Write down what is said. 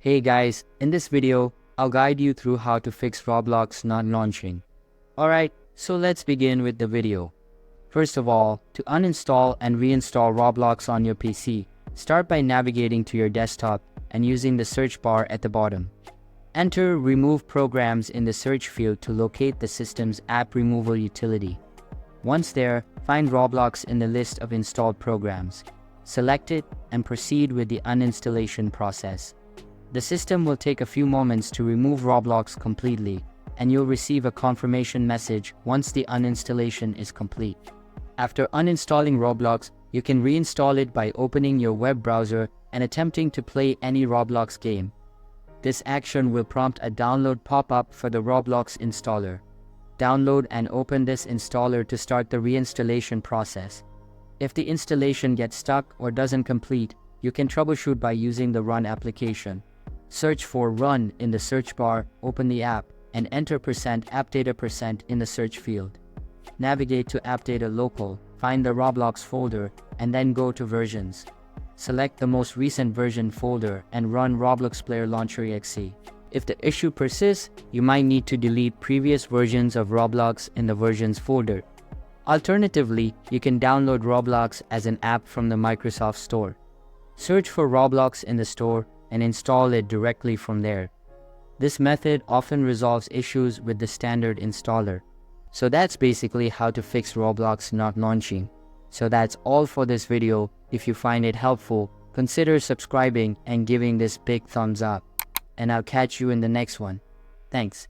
Hey guys, in this video, I'll guide you through how to fix Roblox not launching. Alright, so let's begin with the video. First of all, to uninstall and reinstall Roblox on your PC, start by navigating to your desktop and using the search bar at the bottom. Enter Remove Programs in the search field to locate the system's app removal utility. Once there, find Roblox in the list of installed programs. Select it and proceed with the uninstallation process. The system will take a few moments to remove Roblox completely, and you'll receive a confirmation message once the uninstallation is complete. After uninstalling Roblox, you can reinstall it by opening your web browser and attempting to play any Roblox game. This action will prompt a download pop-up for the Roblox installer. Download and open this installer to start the reinstallation process. If the installation gets stuck or doesn't complete, you can troubleshoot by using the Run application. Search for Run in the search bar, open the app, and enter %appdata% in the search field. Navigate to AppData Local, find the Roblox folder, and then go to Versions. Select the most recent version folder and run Roblox Player Launcher exe. If the issue persists, you might need to delete previous versions of Roblox in the Versions folder. Alternatively, you can download Roblox as an app from the Microsoft Store. Search for Roblox in the store and install it directly from there. This method often resolves issues with the standard installer. So that's basically how to fix Roblox not launching. So that's all for this video. If you find it helpful, consider subscribing and giving this big thumbs up. And I'll catch you in the next one. Thanks.